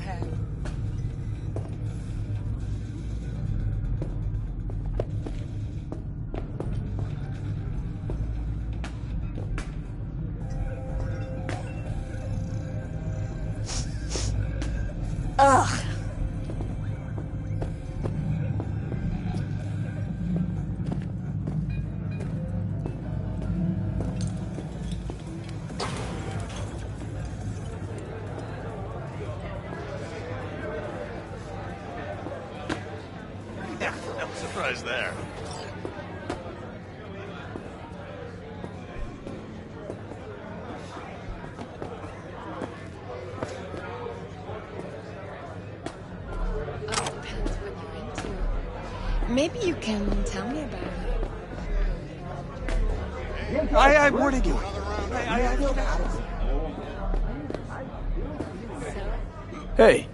ahead. Ugh. No surprise there. Depends what you're into. Maybe you can tell me about it. I warning you. Hey.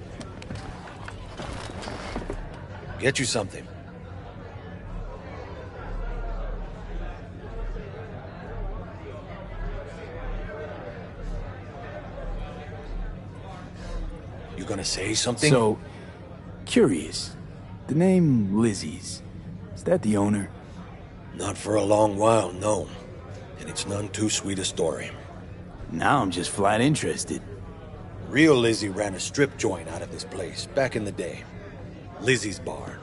Get you something. You gonna say something? So, curious. The name Lizzie's, is that the owner? Not for a long while, no. And it's none too sweet a story. Now I'm just flat interested. Real Lizzie ran a strip joint out of this place back in the day. Lizzie's Bar.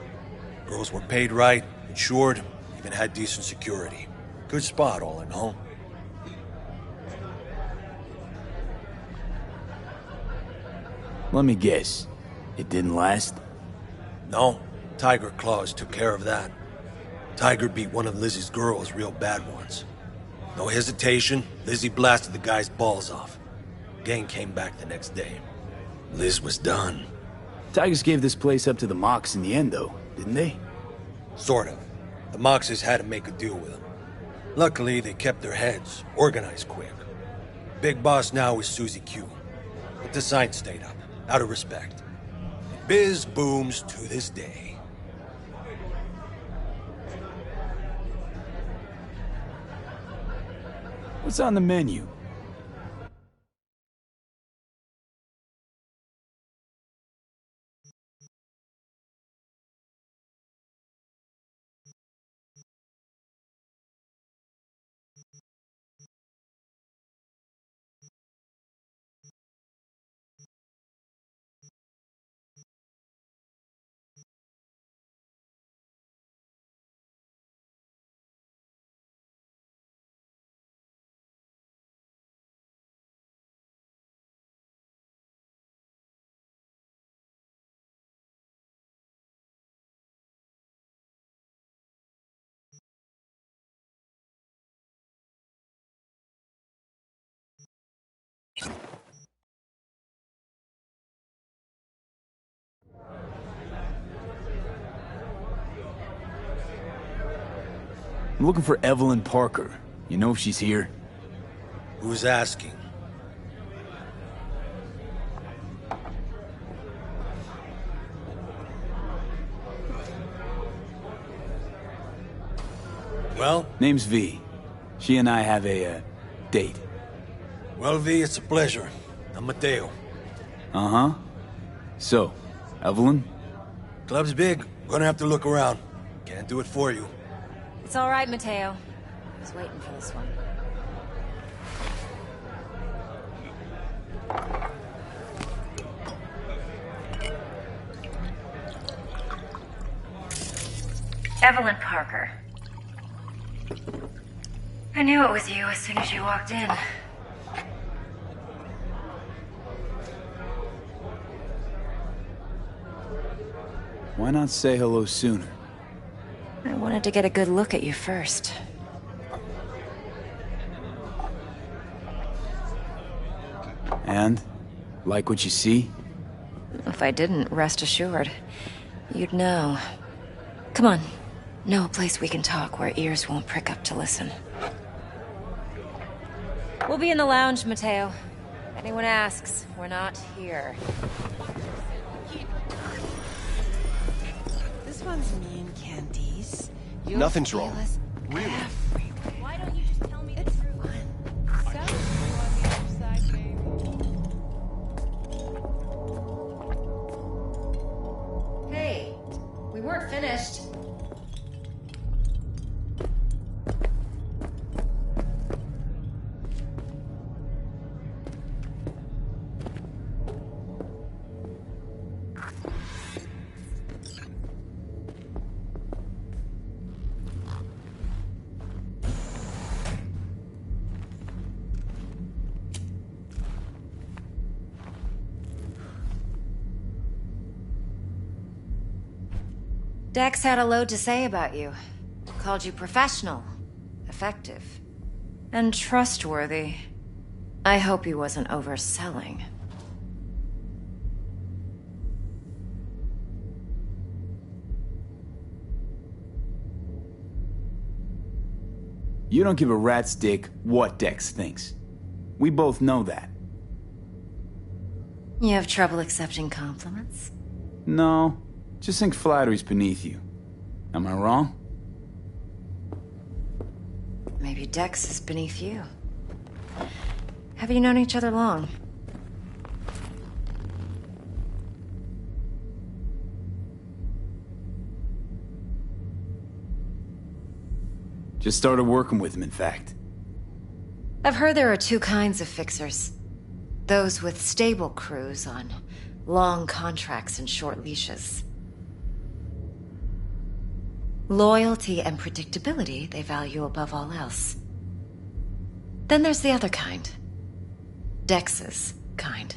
Girls were paid right, insured, even had decent security. Good spot, all in all. Let me guess. It didn't last? No, Tiger Claws took care of that. Tiger beat one of Lizzie's girls real bad once. No hesitation, Lizzie blasted the guy's balls off. Gang came back the next day. Liz was done. Tigers gave this place up to the Mox in the end, though, didn't they? Sort of. The Moxes had to make a deal with them. Luckily, they kept their heads, organized quick. Big boss now is Susie Q. But the sign stayed up, out of respect. Biz booms to this day. What's on the menu? I'm looking for Evelyn Parker. You know if she's here? Who's asking? Well? Name's V. She and I have a, date. Well, V, it's a pleasure. I'm Mateo. Uh-huh. So, Evelyn? Club's big. Gonna have to look around. Can't do it for you. It's all right, Mateo. I was waiting for this one. Evelyn Parker. I knew it was you as soon as you walked in. Why not say hello sooner? I wanted to get a good look at you first. And? Like what you see? If I didn't, rest assured, you'd know. Come on. Know a place we can talk where ears won't prick up to listen. We'll be in the lounge, Mateo. If anyone asks, we're not here. This one's me and Candice. Nothing's wrong. Really? Why don't you just tell me the truth? weren't finished. Dex had a load to say about you. Called you professional, effective, and trustworthy. I hope he wasn't overselling. You don't give a rat's dick what Dex thinks. We both know that. You have trouble accepting compliments? No, just think flattery's beneath you. Am I wrong? Maybe Dex is beneath you. Have you known each other long? Just started working with him, in fact. I've heard there are two kinds of fixers. Those with stable crews on long contracts and short leashes. Loyalty and predictability they value above all else. Then there's the other kind. Dex's kind.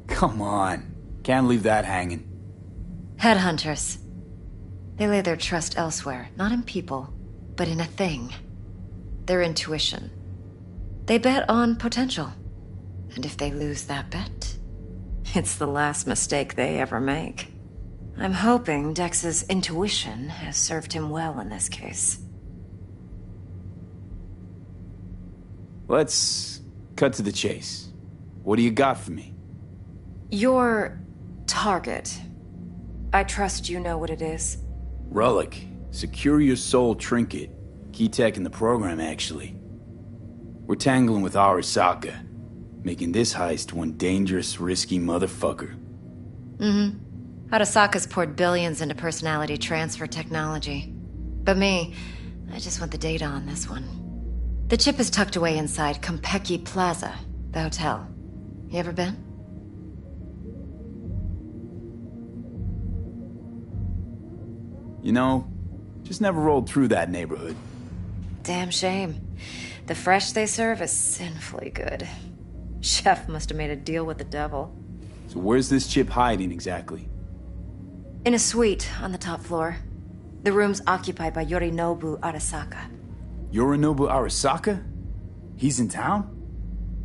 Come on. Can't leave that hanging. Headhunters. They lay their trust elsewhere, not in people, but in a thing. Their intuition. They bet on potential. And if they lose that bet, it's the last mistake they ever make. I'm hoping Dex's intuition has served him well in this case. Let's cut to the chase. What do you got for me? Your target. I trust you know what it is. Relic. Secure your soul trinket. Key tech in the program, actually. We're tangling with Arasaka, making this heist one dangerous, risky motherfucker. Mm-hmm. Arasaka's poured billions into personality transfer technology. But me, I just want the data on this one. The chip is tucked away inside Konpeki Plaza, the hotel. You ever been? You know, just never rolled through that neighborhood. Damn shame. The fresh they serve is sinfully good. Chef must have made a deal with the devil. So where's this chip hiding exactly? In a suite on the top floor. The room's occupied by Yorinobu Arasaka. Yorinobu Arasaka? He's in town?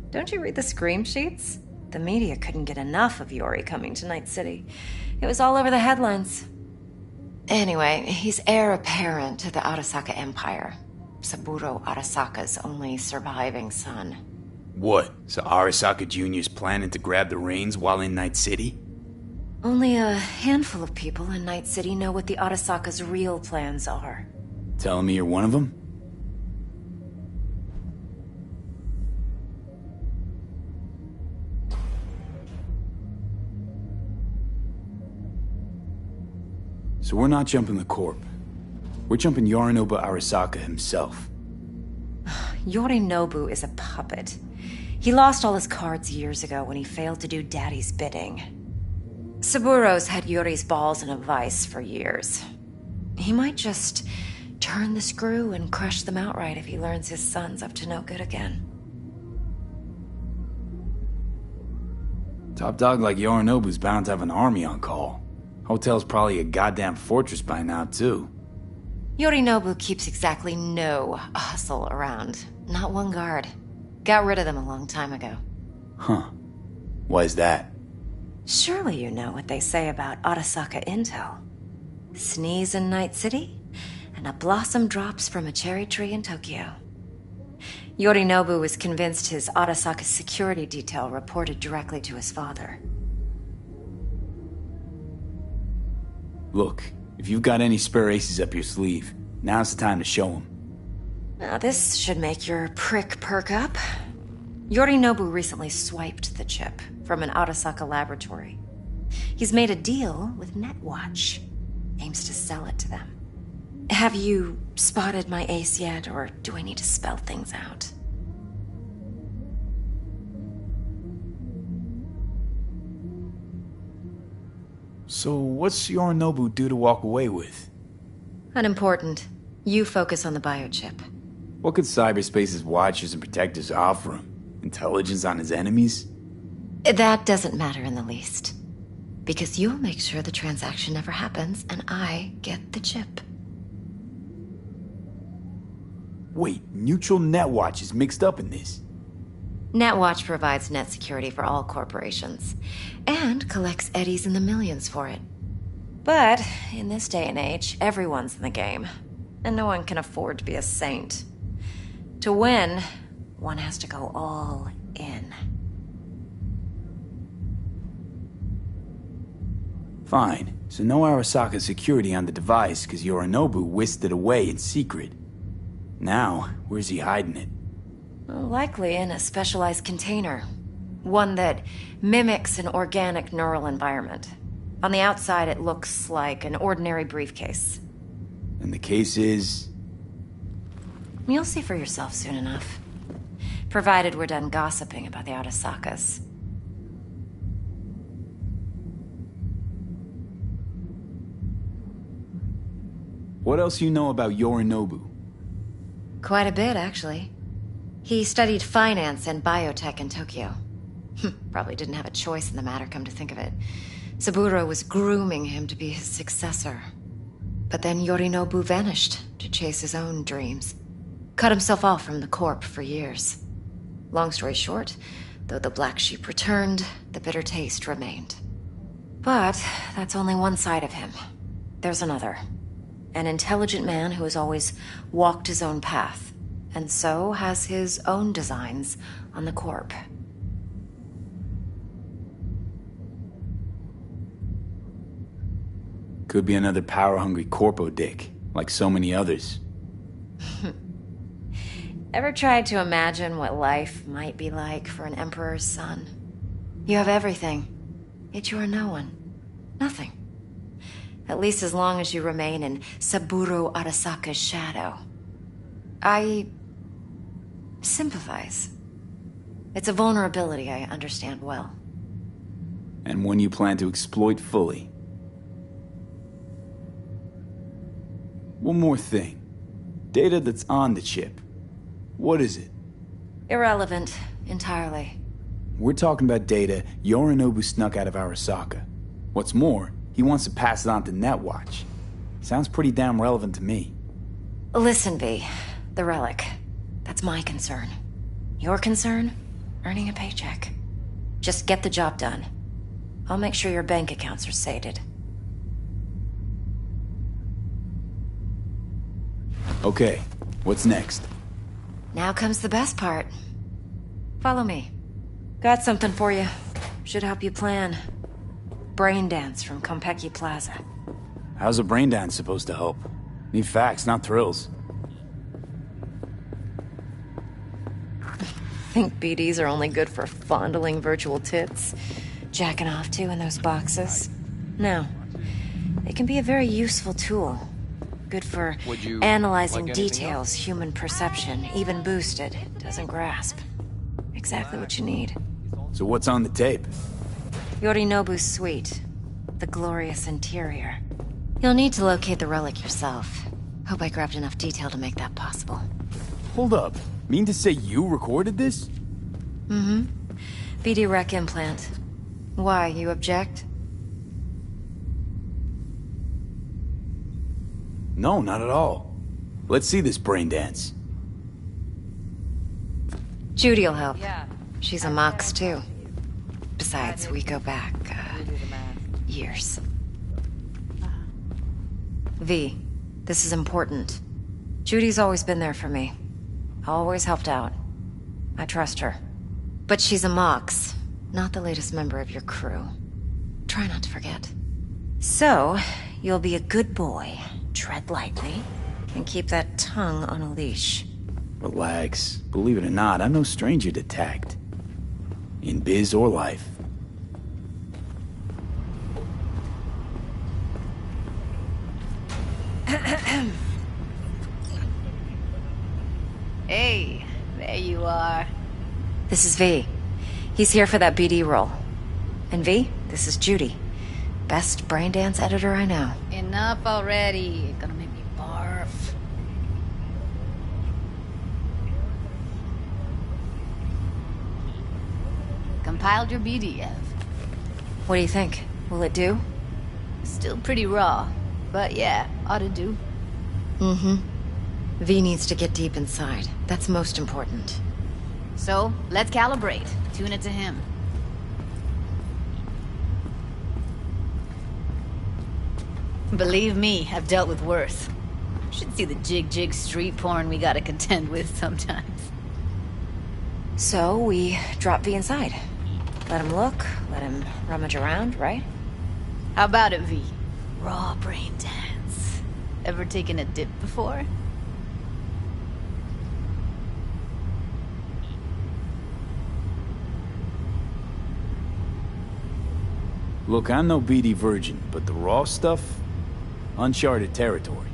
Don't you read the scream sheets? The media couldn't get enough of Yori coming to Night City. It was all over the headlines. Anyway, he's heir apparent to the Arasaka Empire. Saburo Arasaka's only surviving son. What? So Arasaka Jr.'s planning to grab the reins while in Night City? Only a handful of people in Night City know what the Arasaka's real plans are. Telling me you're one of them? So we're not jumping the Corp. We're jumping Yorinobu Arasaka himself. Yorinobu is a puppet. He lost all his cards years ago when he failed to do Daddy's bidding. Saburo's had Yori's balls in a vice for years. He might just turn the screw and crush them outright if he learns his son's up to no good again. Top dog like Yorinobu's bound to have an army on call. Hotel's probably a goddamn fortress by now, too. Yorinobu keeps exactly no hustle around. Not one guard. Got rid of them a long time ago. Huh. Why's that? Surely you know what they say about Arasaka intel. Sneeze in Night City, and a blossom drops from a cherry tree in Tokyo. Yorinobu was convinced his Arasaka security detail reported directly to his father. Look, if you've got any spare aces up your sleeve, now's the time to show them. Now this should make your prick perk up. Yorinobu recently swiped the chip from an Arasaka laboratory. He's made a deal with Netwatch. Aims to sell it to them. Have you spotted my ace yet, or do I need to spell things out? So what's Yorinobu due to walk away with? Unimportant. You focus on the biochip. What could cyberspace's watchers and protectors offer him? Intelligence on his enemies? That doesn't matter in the least. Because you'll make sure the transaction never happens, and I get the chip. Wait, neutral Netwatch is mixed up in this. Netwatch provides net security for all corporations, and collects eddies in the millions for it. But, in this day and age, everyone's in the game, and no one can afford to be a saint. To win, one has to go all in. Fine, so no Arasaka security on the device because Yorinobu whisked it away in secret. Now, where's he hiding it? Likely in a specialized container. One that mimics an organic neural environment. On the outside, it looks like an ordinary briefcase. And the case is... You'll see for yourself soon enough. Provided we're done gossiping about the Arasakas. What else you know about Yorinobu? Quite a bit, actually. He studied finance and biotech in Tokyo. Probably didn't have a choice in the matter, come to think of it. Saburo was grooming him to be his successor. But then Yorinobu vanished to chase his own dreams. Cut himself off from the Corp for years. Long story short, though the black sheep returned, the bitter taste remained. But that's only one side of him. There's another. An intelligent man who has always walked his own path, and so has his own designs on the Corp. Could be another power-hungry corpo dick, like so many others. Ever tried to imagine what life might be like for an emperor's son? You have everything, yet you are no one. Nothing. At least as long as you remain in Saburo Arasaka's shadow. I sympathize. It's a vulnerability I understand well. And one you plan to exploit fully. One more thing. Data that's on the chip. What is it? Irrelevant, entirely. We're talking about data Yorinobu snuck out of Arasaka. What's more, he wants to pass it on to Netwatch. Sounds pretty damn relevant to me. Listen, V. The relic. That's my concern. Your concern? Earning a paycheck. Just get the job done. I'll make sure your bank accounts are sated. Okay, what's next? Now comes the best part. Follow me. Got something for you. Should help you plan. Brain dance from Konpeki Plaza. How's a brain dance supposed to help? Need facts, not thrills. Think BDs are only good for fondling virtual tits? Jacking off to in those boxes? No. They can be a very useful tool. Good for analyzing details human perception, even boosted, doesn't grasp. Exactly what you need. So what's on the tape? Yorinobu's suite. The glorious interior. You'll need to locate the relic yourself. Hope I grabbed enough detail to make that possible. Hold up. Mean to say you recorded this? Mm-hmm. BD Rec implant. Why, you object? No, not at all. Let's see this brain dance. Judy'll help. She's a Mox, too. Besides, we go back, years. V, this is important. Judy's always been there for me. Always helped out. I trust her. But she's a Mox, not the latest member of your crew. Try not to forget. So, you'll be a good boy, tread lightly, and keep that tongue on a leash. Relax. Believe it or not, I'm no stranger to tact. In biz or life. Hey, there you are. This is V. He's here for that BD role. And V, this is Judy. Best braindance editor I know. Enough already. You're gonna make me barf. Compiled your BDF. What do you think? Will it do? Still pretty raw, but yeah, ought to do. Mm-hmm. V needs to get deep inside. That's most important. So, let's calibrate. Tune it to him. Believe me, I've dealt with worse. Should see the jig street porn we gotta contend with sometimes. So, we drop V inside. Let him look, let him rummage around, right? How about it, V? Raw brain dance. Ever taken a dip before? Look, I'm no BD virgin, but the raw stuff? Uncharted territory.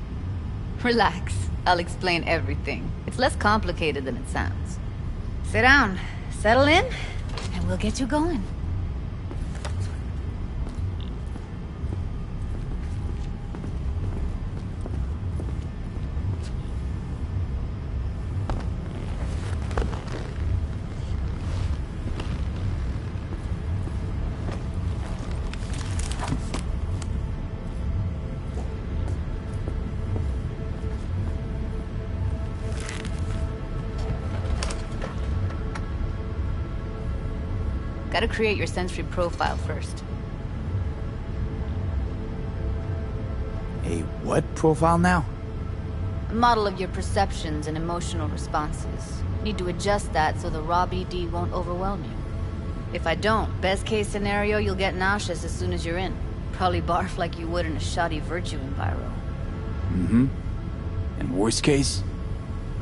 Relax. I'll explain everything. It's less complicated than it sounds. Sit down, settle in, and we'll get you going. Gotta create your sensory profile first. A what profile now? A model of your perceptions and emotional responses. Need to adjust that so the raw BD won't overwhelm you. If I don't, best case scenario, you'll get nauseous as soon as you're in. Probably barf like you would in a shoddy virtue enviro. Mm-hmm. And worst case?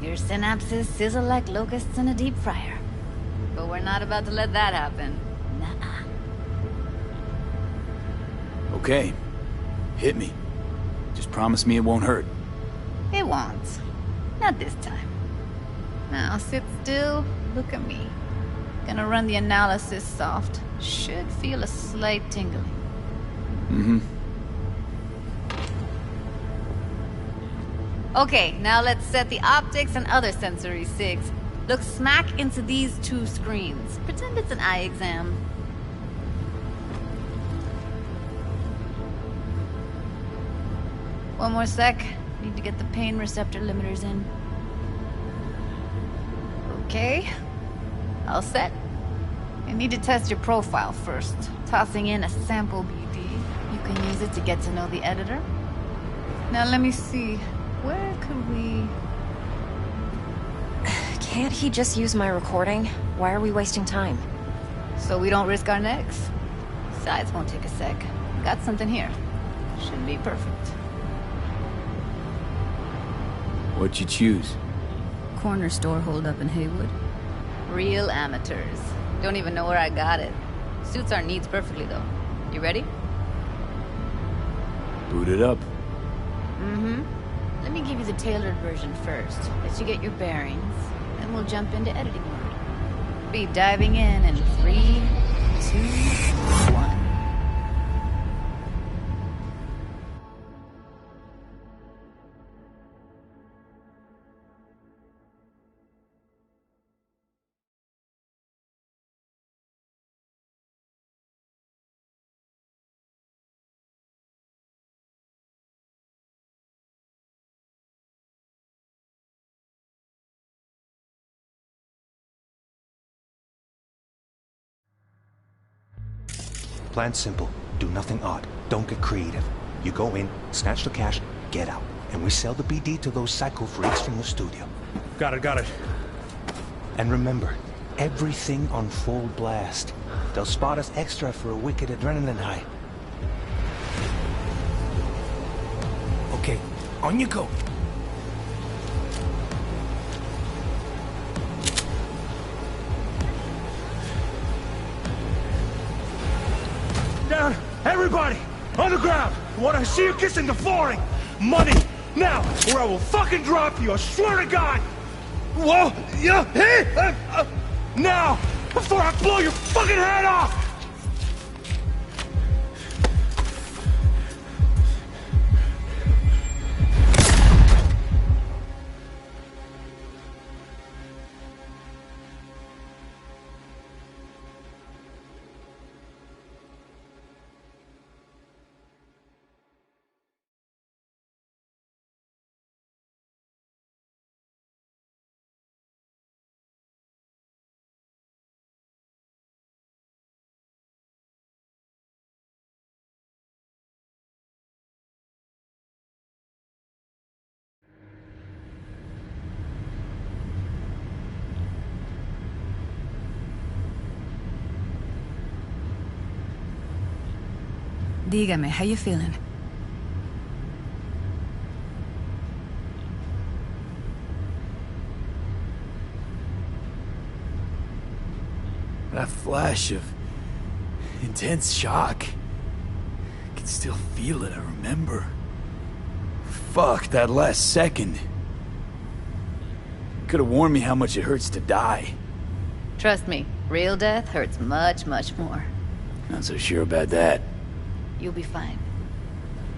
Your synapses sizzle like locusts in a deep fryer. But we're not about to let that happen. Nuh-uh. Okay. Hit me. Just promise me it won't hurt. It won't. Not this time. Now sit still, look at me. Gonna run the analysis soft. Should feel a slight tingling. Mm-hmm. Okay, now let's set the optics and other sensory sigs. Look smack into these two screens. Pretend it's an eye exam. One more sec. Need to get the pain receptor limiters in. Okay. All set. I need to test your profile first. Tossing in a sample BD. You can use it to get to know the editor. Now let me see. Where could we... Can't he just use my recording? Why are we wasting time? So we don't risk our necks? Besides, won't take a sec. Got something here. Should be perfect. What'd you choose? Corner store holdup in Haywood. Real amateurs. Don't even know where I got it. Suits our needs perfectly, though. You ready? Boot it up. Mm-hmm. Let me give you the tailored version first. Let you get your bearings. Then we'll jump into editing mode. Be diving in 3, 2, 1. Plan's simple. Do nothing odd. Don't get creative. You go in, snatch the cash, get out. And we sell the BD to those psycho freaks from the studio. Got it. And remember, everything on full blast. They'll spot us extra for a wicked adrenaline high. Okay, on you go. Down! Everybody! On the ground! What I see you kissing the flooring! Money! Now, or I will fucking drop you, I swear to God! Whoa! Yeah! Hey! Now! Before I blow your fucking head off! Dígame, how you feeling? That flash of intense shock. I can still feel it, I remember. Fuck, that last second. Could have warned me how much it hurts to die. Trust me, real death hurts much, much more. Not so sure about that. You'll be fine.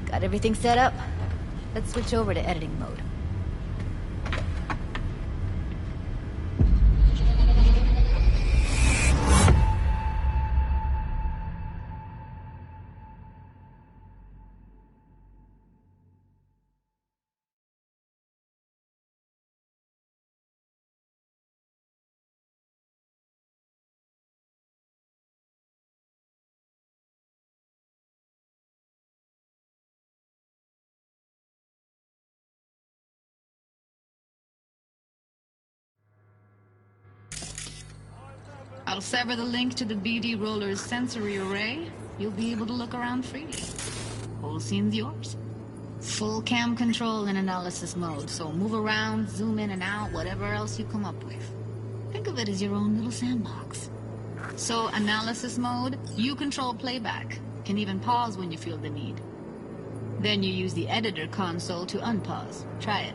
Got everything set up? Let's switch over to editing mode. I'll sever the link to the BD Roller's sensory array. You'll be able to look around freely. Whole scene's yours. Full cam control in analysis mode, so move around, zoom in and out, whatever else you come up with. Think of it as your own little sandbox. So, analysis mode, you control playback. Can even pause when you feel the need. Then you use the editor console to unpause. Try it.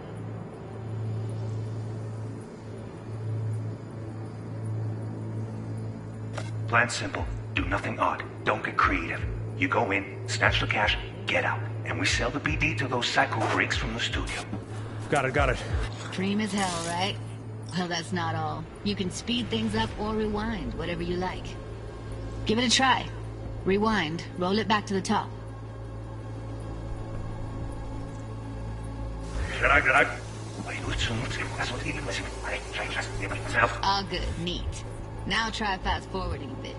Plan simple. Do nothing odd. Don't get creative. You go in, snatch the cash, get out. And we sell the BD to those psycho freaks from the studio. Got it. Dream as hell, right? Well, that's not all. You can speed things up or rewind, whatever you like. Give it a try. Rewind, roll it back to the top. All good, neat. Now try fast forwarding a bit.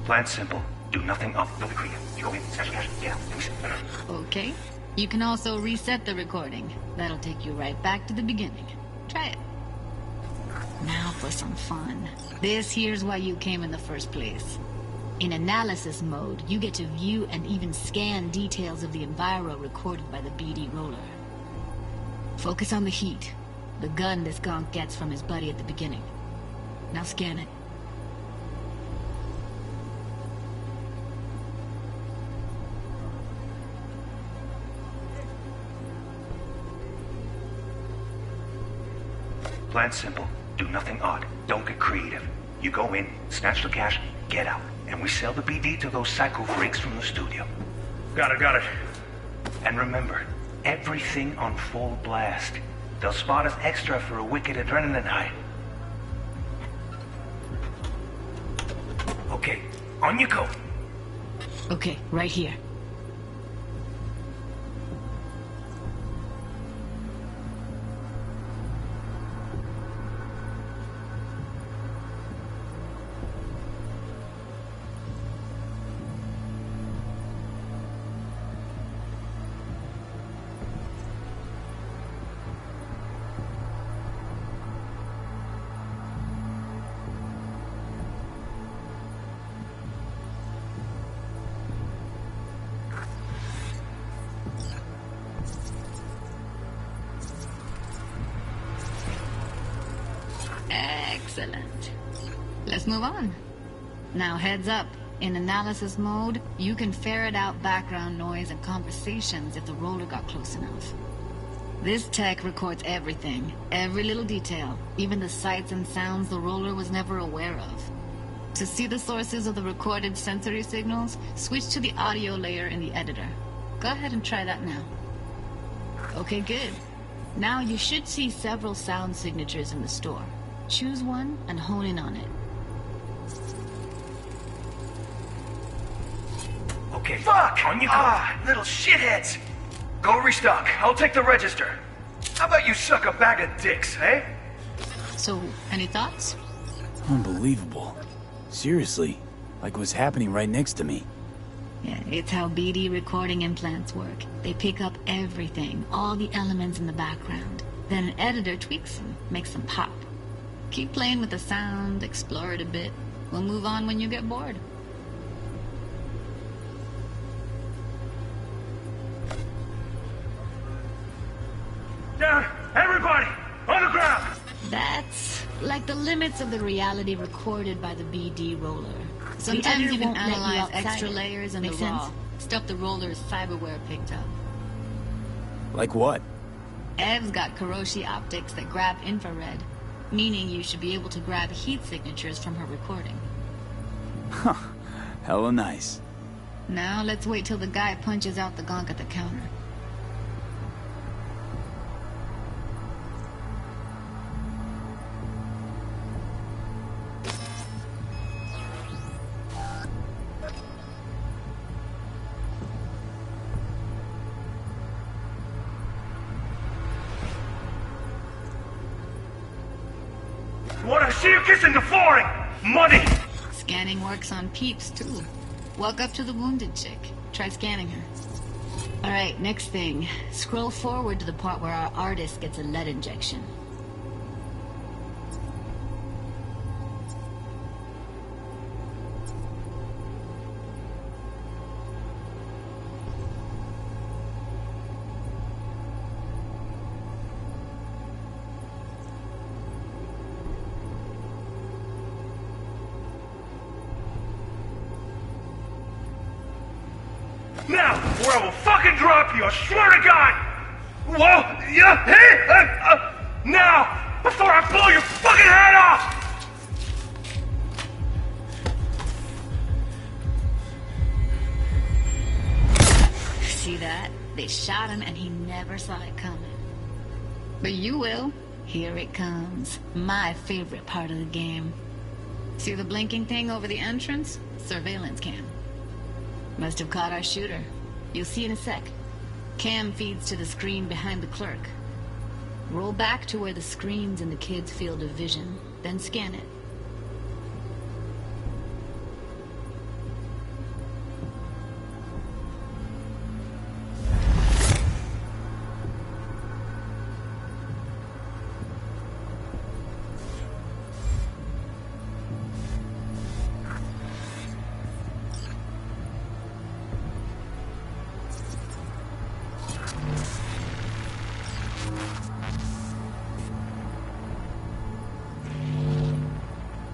Plan simple. Do nothing odd. Don't be creative. You go in, snatch the cash, get out. And we sell. Okay. You can also reset the recording. That'll take you right back to the beginning. Try it. Now for some fun. This here's why you came in the first place. In analysis mode, you get to view and even scan details of the enviro recorded by the BD Roller. Focus on the heat, the gun this gonk gets from his buddy at the beginning. Now scan it. Plan simple. Do nothing odd. Don't get creative. You go in, snatch the cash, get out. And we sell the BD to those psycho freaks from the studio. Got it. And remember, everything on full blast. They'll spot us extra for a wicked adrenaline high. Okay, on you go. Okay, right here. Excellent. Let's move on. Now heads up. In analysis mode, you can ferret out background noise and conversations if the roller got close enough. This tech records everything, every little detail, even the sights and sounds the roller was never aware of. To see the sources of the recorded sensory signals, switch to the audio layer in the editor. Go ahead and try that now. Okay, good. Now you should see several sound signatures in the store. Choose one and hone in on it. Okay. Fuck! On you go. Little shitheads. Go restock. I'll take the register. How about you suck a bag of dicks, eh? So, any thoughts? Unbelievable. Seriously, like it was happening right next to me. Yeah, it's how BD recording implants work. They pick up everything, all the elements in the background. Then an editor tweaks them, makes them pop. Keep playing with the sound, explore it a bit. We'll move on when you get bored. Down! Everybody! On the ground! That's like the limits of the reality recorded by the BD roller. Sometimes you can analyze extra layers in the raw. Stuff the roller's cyberware picked up. Like what? Ev's got Kiroshi optics that grab infrared, meaning you should be able to grab heat signatures from her recording. Huh. Hella nice. Now let's wait till the guy punches out the gonk at the counter. Wanna see you kissing the flooring? Money! Scanning works on peeps, too. Walk up to the wounded chick. Try scanning her. Alright, next thing. Scroll forward to the part where our artist gets a lead injection. Now, or I will fucking drop you, I swear to God! Whoa, yeah, hey, now, before I blow your fucking head off! See that? They shot him and he never saw it coming. But you will. Here it comes. My favorite part of the game. See the blinking thing over the entrance? Surveillance cam. Must have caught our shooter. You'll see in a sec. Cam feeds to the screen behind the clerk. Roll back to where the screen's in the kid's field of vision, then scan it.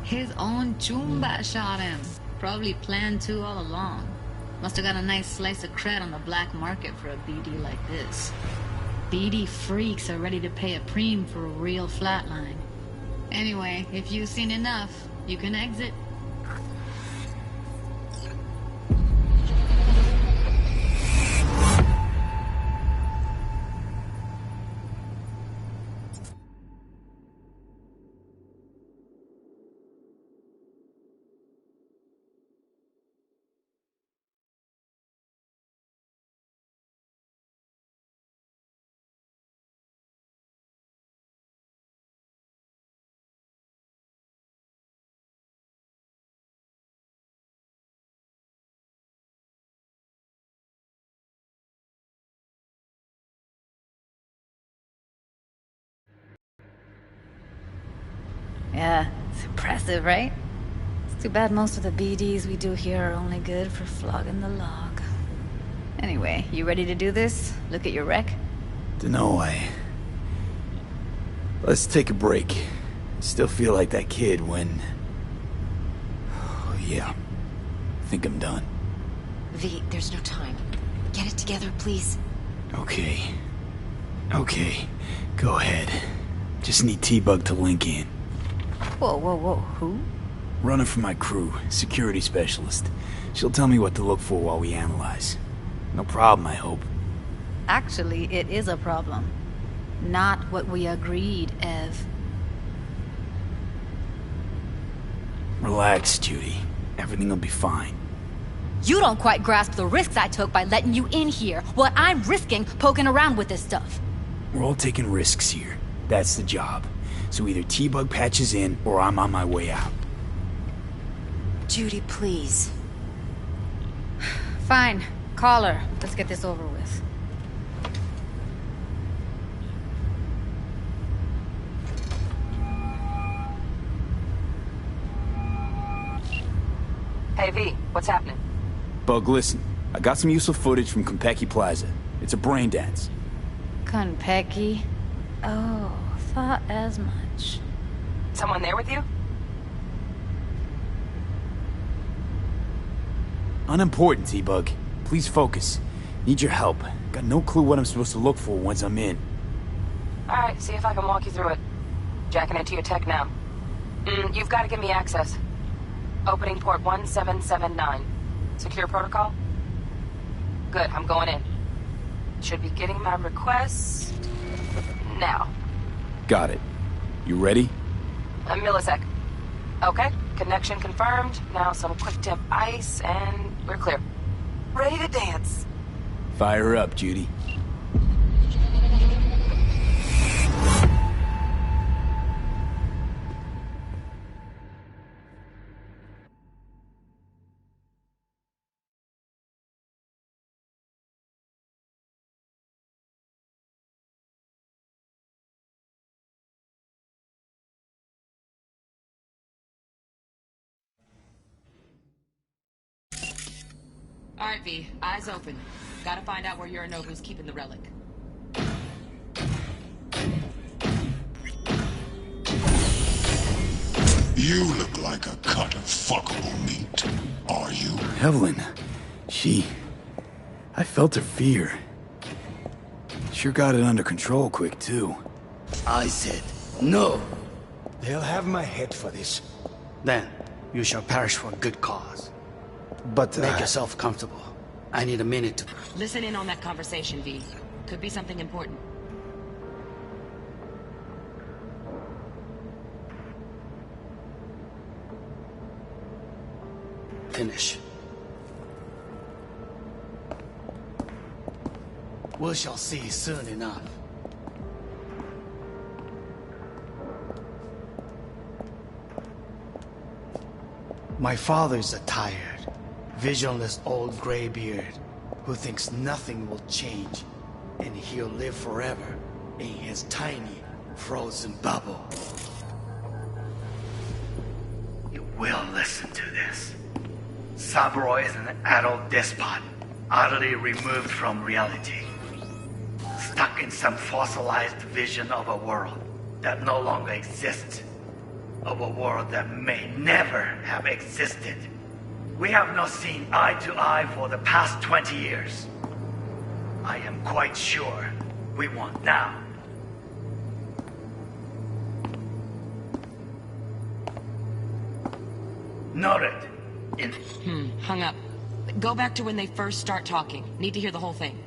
His own Chumba shot him. Probably planned to all along. Must have got a nice slice of cred on the black market for a BD like this. BD freaks are ready to pay a preem for a real flatline. Anyway, if you've seen enough, you can exit. Yeah, it's impressive, right? It's too bad most of the BDs we do here are only good for flogging the log. Anyway, you ready to do this? Look at your wreck? Dunno, Let's take a break. Still feel like that kid when... Oh, yeah. think I'm done. V, there's no time. Get it together, please. Okay. Okay. Go ahead. Just need T-Bug to link in. Whoa, whoa, whoa, who? Running for my crew, security specialist. She'll tell me what to look for while we analyze. No problem, I hope. Actually, it is a problem. Not what we agreed, Ev. Relax, Judy. Everything will be fine. You don't quite grasp the risks I took by letting you in here. What I'm risking poking around with this stuff. We're all taking risks here. That's the job. So either T-Bug patches in, or I'm on my way out. Judy, please. Fine. Call her. Let's get this over with. Hey, V, what's happening? Bug, listen. I got some useful footage from Konpeki Plaza. It's a brain dance. Konpeki? Oh, thought as much. Someone there with you? Unimportant, T-Bug. Please focus. Need your help. Got no clue what I'm supposed to look for once I'm in. Alright, see if I can walk you through it. Jacking into your tech now. You've got to give me access. Opening port 1779. Secure protocol? Good, I'm going in. Should be getting my request... now. Got it. You ready? A millisec. Okay, connection confirmed. Now some quick tip ice, and we're clear. Ready to dance. Fire up, Judy. Alright, V. Eyes open. Gotta find out where Yorinobu's keeping the relic. You look like a cut of fuckable meat. Are you? Evelyn. I felt her fear. Sure got it under control quick, too. I said, no. They'll have my head for this. Then, you shall perish for a good cause. But, Make yourself comfortable. I need a minute to... Listen in on that conversation, V. Could be something important. Finish. We shall see soon enough. My father's a tired, visionless old graybeard who thinks nothing will change and he'll live forever in his tiny, frozen bubble. You will listen to this. Saburo is an adult despot, utterly removed from reality. Stuck in some fossilized vision of a world that no longer exists. Of a world that may never have existed. We have not seen eye to eye for the past 20 years. I am quite sure we won't now. Noted. Hung up. Go back to when they first start talking. Need to hear the whole thing.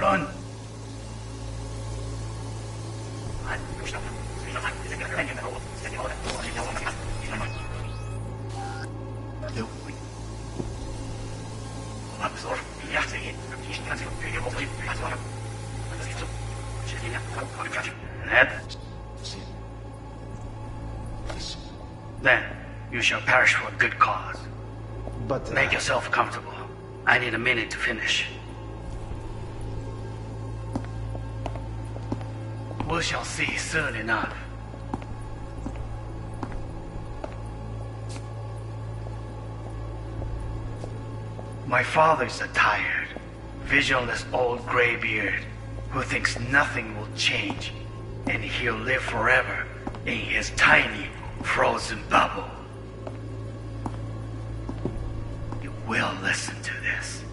Run. Then you shall perish for a good cause. But make yourself comfortable. I need a minute to finish. We shall see soon enough. My father's a tired, visionless old graybeard who thinks nothing will change and he'll live forever in his tiny, frozen bubble. You will listen to this.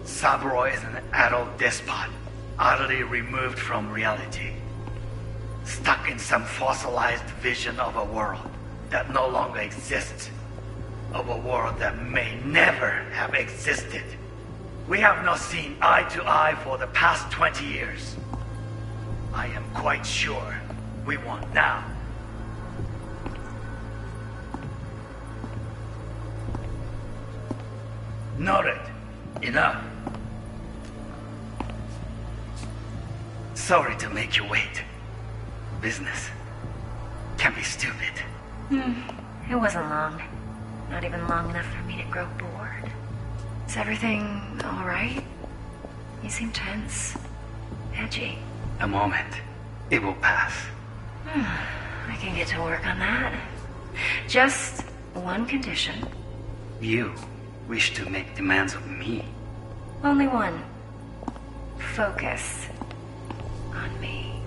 Cyberpunk is an adult despot, utterly removed from reality. Stuck in some fossilized vision of a world that no longer exists. Of a world that may never have existed. We have not seen eye to eye for the past 20 years. I am quite sure we won't now. Noted. Enough. Sorry to make you wait. Business can be stupid. It wasn't long. Not even long enough for me to grow bored. Is everything all right? You seem tense. Edgy. A moment. It will pass. I can get to work on that. Just one condition. You wish to make demands of me. Only one. Focus on me.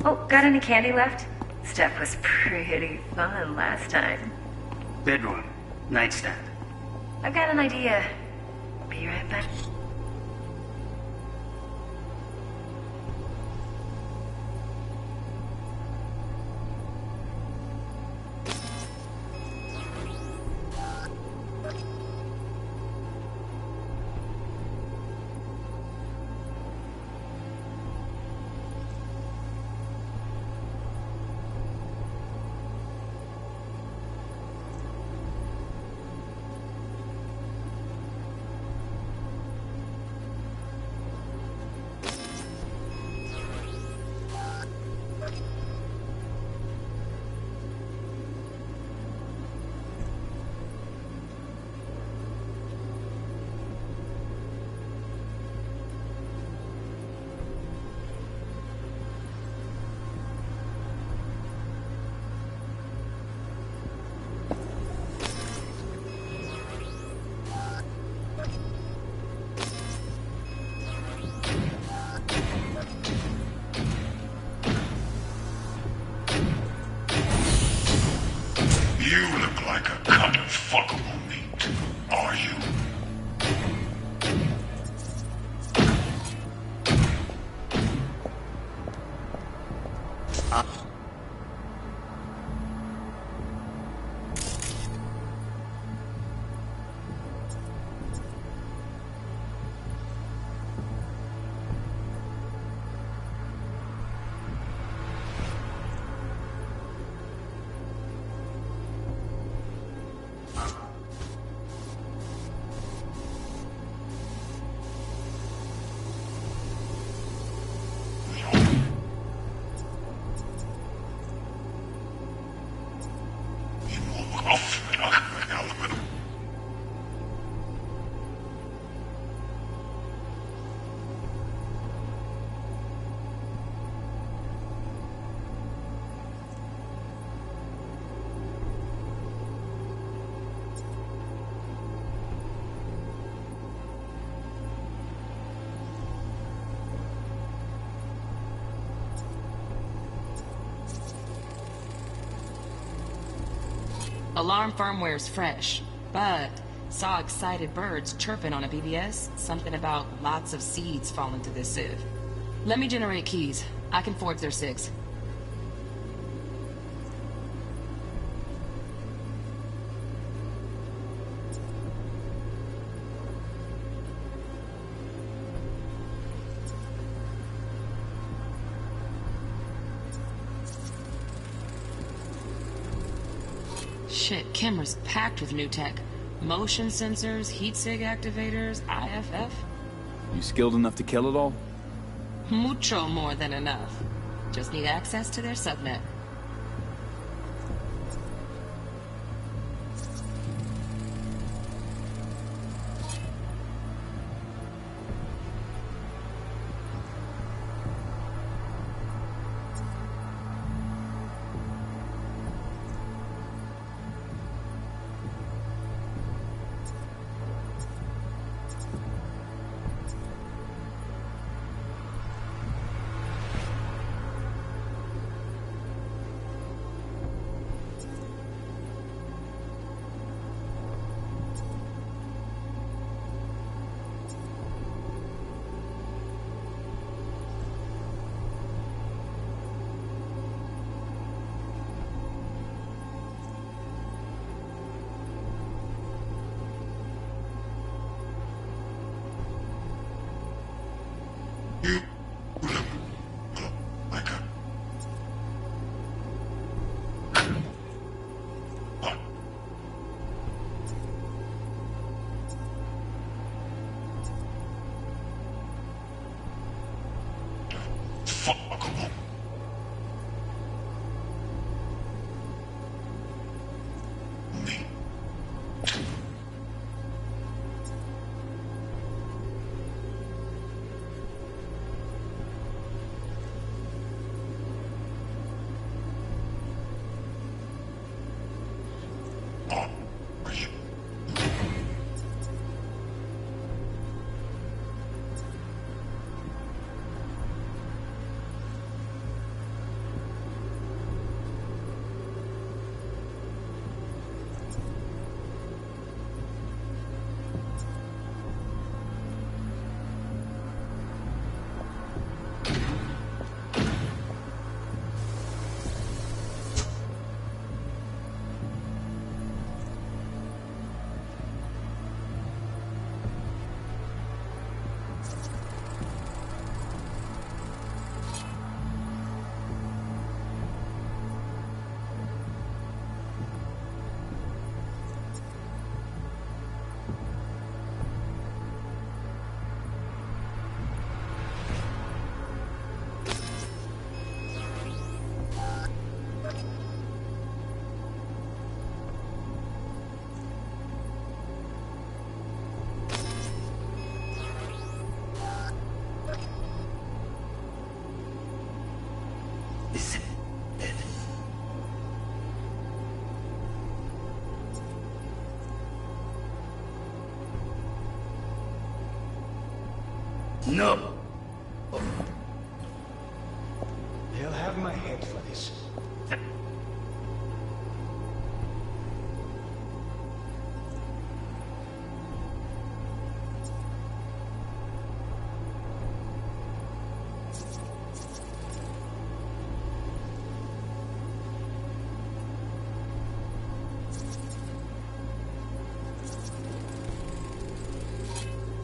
Oh, got any candy left? Stuff was pretty fun last time. Bedroom. Nightstand. I've got an idea. Be right back. You look like a cut of fuckable meat. Are you? Alarm firmware's fresh, but saw excited birds chirping on a BBS. Something about lots of seeds falling to this sieve. Let me generate keys. I can forge their SIGs. shit, camera's packed with new tech. Motion sensors, heat sig activators, IFF. You skilled enough to kill it all? Mucho more than enough. Just need access to their subnet. No. They'll have my head for this.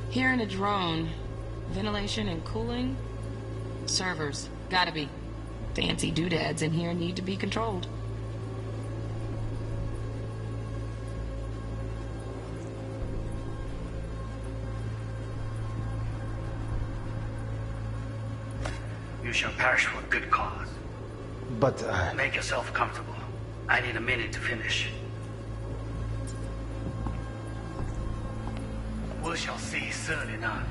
Here in a drone. Ventilation and cooling? Servers. Gotta be. Fancy doodads in here need to be controlled. You shall perish for a good cause. But, Make yourself comfortable. I need a minute to finish. We shall see soon enough.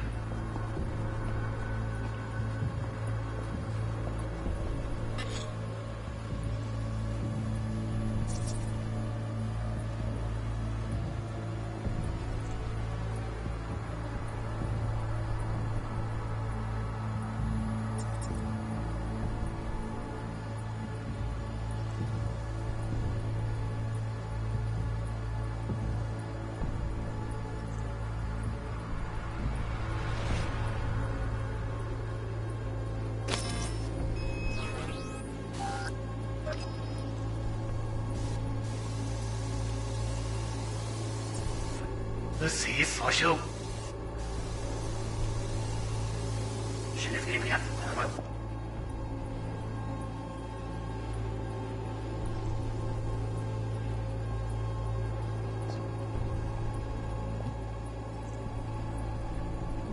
The sea social.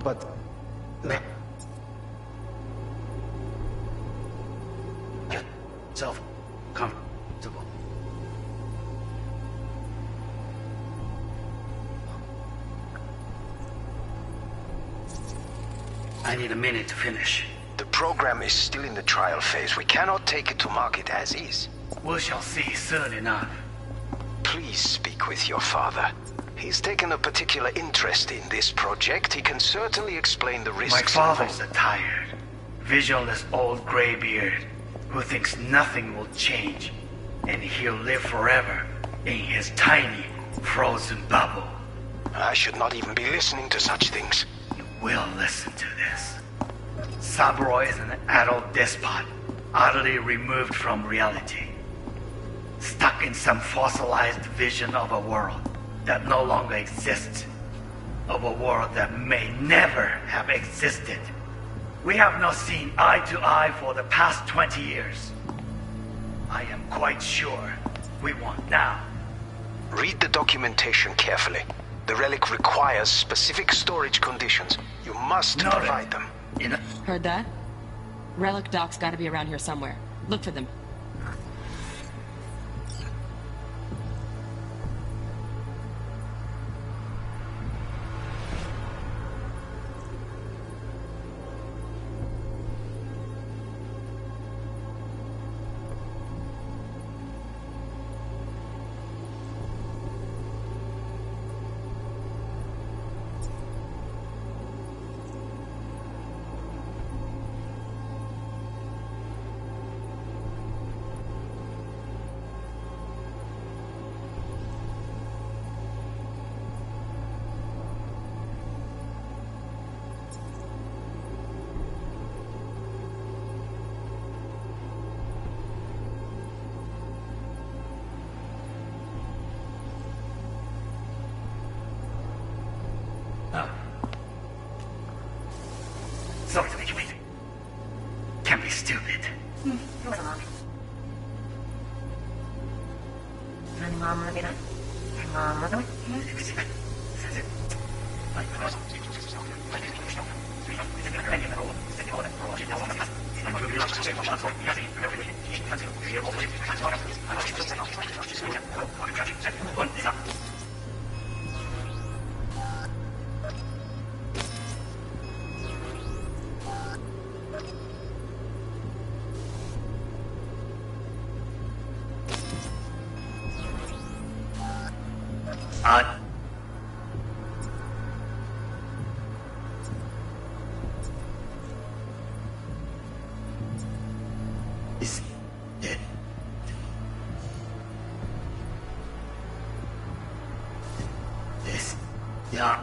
But... Self comfortable. I need a minute to finish. The program is still in the trial phase. We cannot take it to market as is. We shall see soon enough. Please speak with your father. He's taken a particular interest in this project. He can certainly explain the risks. My father's a tired, visionless old graybeard who thinks nothing will change, and he'll live forever in his tiny, frozen bubble. I should not even be listening to such things. You will listen to this. Cyberpunk is an adult despot, utterly removed from reality. Stuck in some fossilized vision of a world that no longer exists. Of a world that may never have existed. We have not seen eye to eye for the past 20 years. I am quite sure we won't now. Read the documentation carefully. The relic requires specific storage conditions. You must provide them. Heard that? Relic doc's gotta be around here somewhere. Look for them. Sorry to make you wait. Can't be stupid. It wasn't long. Any mom let me know? Mom, look away. Is it? This? Yeah.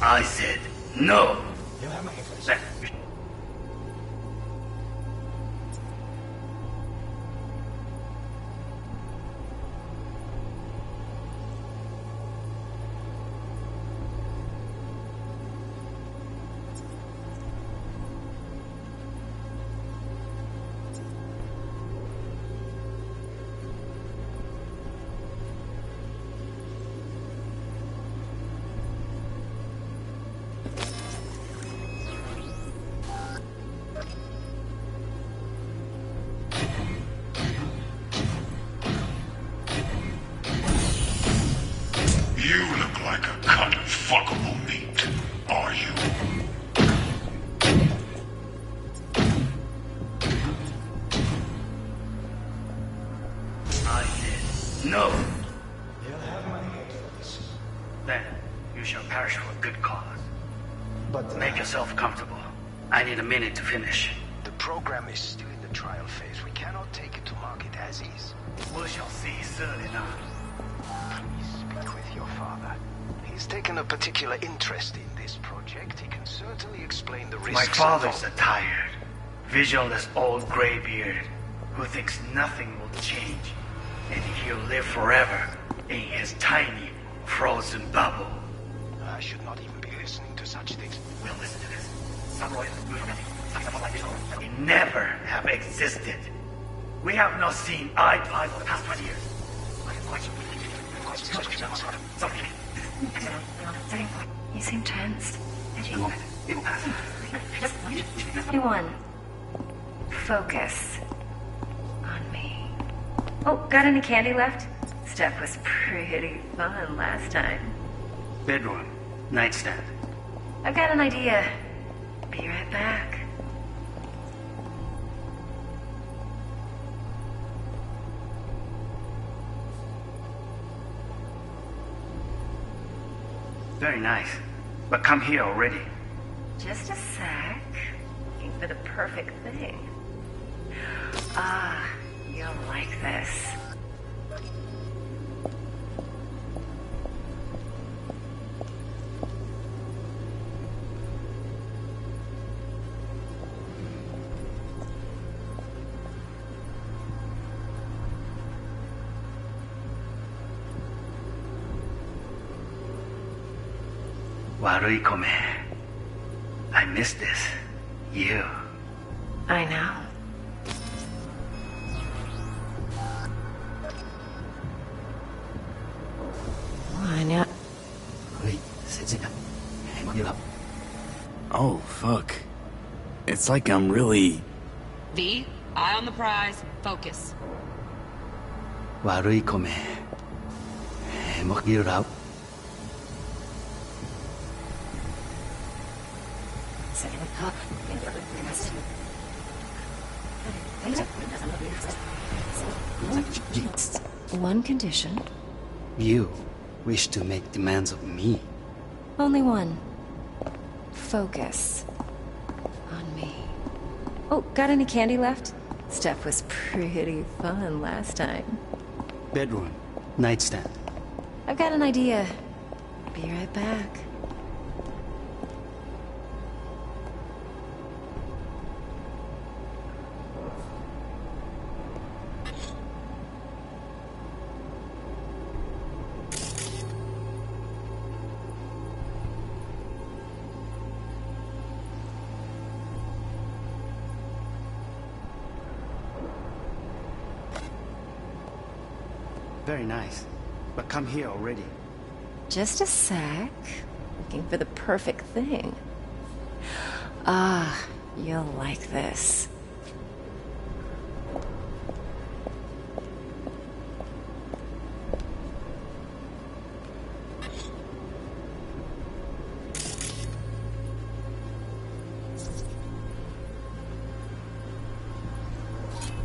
I said no. You look like a cut of fuckable meat, are you? I said no. They'll have my head for this. Then You shall perish for a good cause. But Make yourself comfortable. I need a minute to finish. the program is still in the trial phase. We cannot take it to market as is. We shall see soon enough. Please speak with your father. He's taken a particular interest in this project. He can certainly explain the risks. My father's involved. a tired, visionless old graybeard who thinks nothing will change, and he'll live forever in his tiny, frozen bubble. I should not even be listening to such things. We'll listen to this. Samurai they never have existed. We have not seen eye to eye for the past 20 years. You seem tense. Anyone. Focus. On me. Oh, got any candy left? Stuff was pretty fun last time. Bedroom, nightstand. I've got an idea. Be right back. Very nice. But come here already. Just a sec. Looking for the perfect thing. Ah, you'll like this. Warui Kome. I miss this. You. I know. Wanya. Oh, fuck. It's like I'm really... V, eye on the prize. Focus. Warui Kome. Mokirau. One condition. You wish to make demands of me. Only one. Focus. On me. Oh, got any candy left? Stuff was pretty fun last time. Bedroom, nightstand. I've got an idea. Be right back. Very nice. But come here already. Just a sec. Looking for the perfect thing. Ah, you'll like this.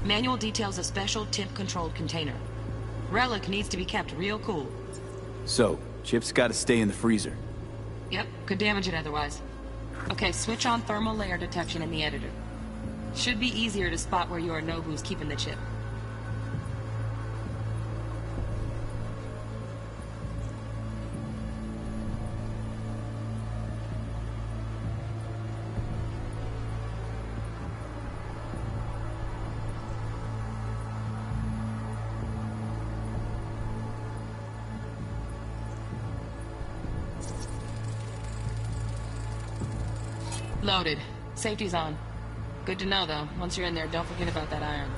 Manual details a special temp-controlled container. Relic needs to be kept real cool. So, Chip's gotta stay in the freezer. Yep, could damage it otherwise. Okay, switch on thermal layer detection in the editor. Should be easier to spot where you or know who's keeping the chip. Loaded. Safety's on. Good to know, though. Once you're in there, don't forget about that iron.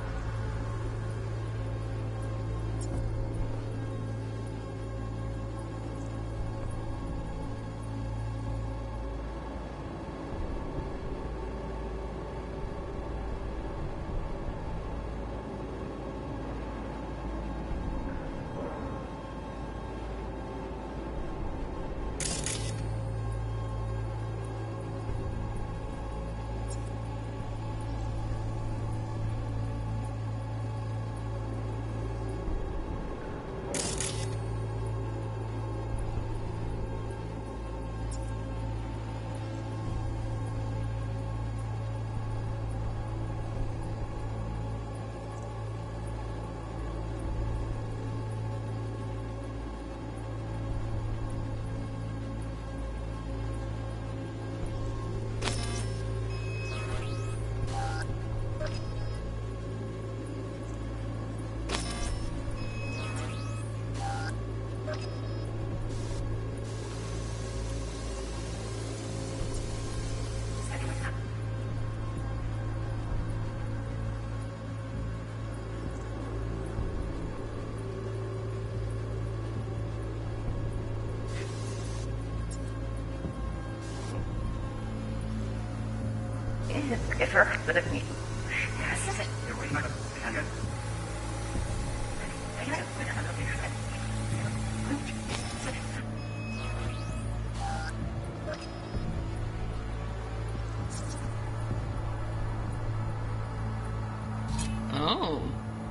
Oh,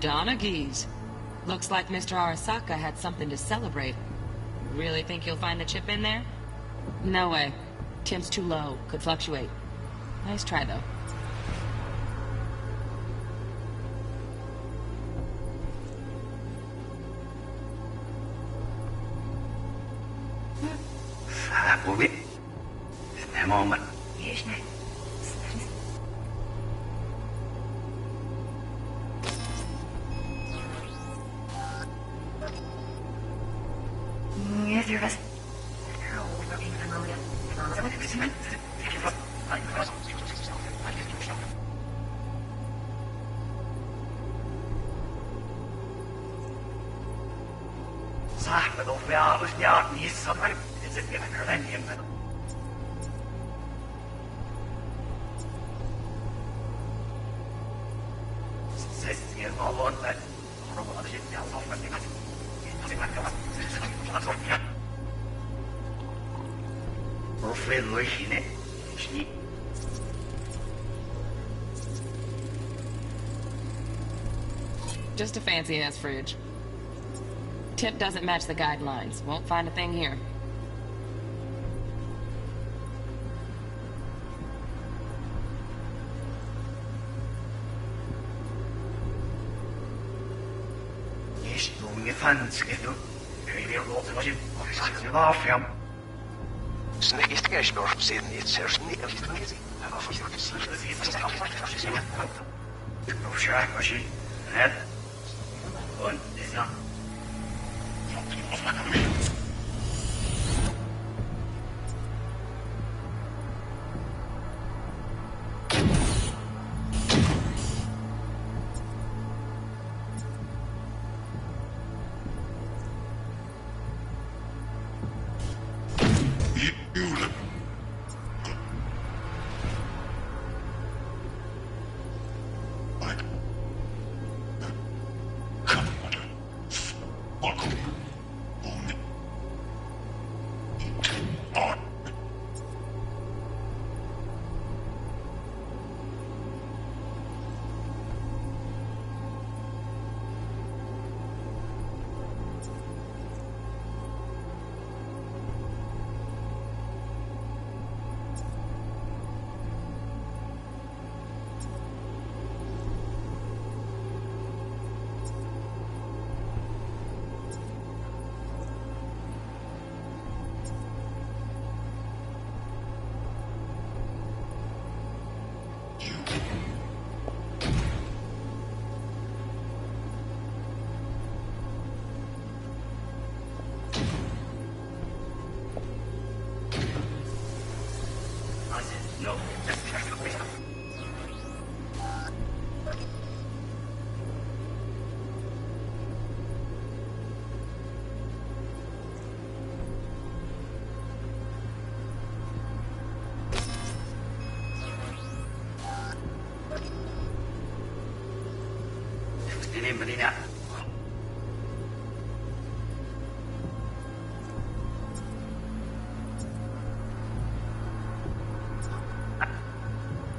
Donaghy's. Looks like Mr. Arasaka had something to celebrate. Really think you'll find the chip in there? No way. Temp's too low. Could fluctuate. Nice try, though. In a moment. Just a fancy-ass fridge. Tip doesn't match the guidelines. Won't find a thing here.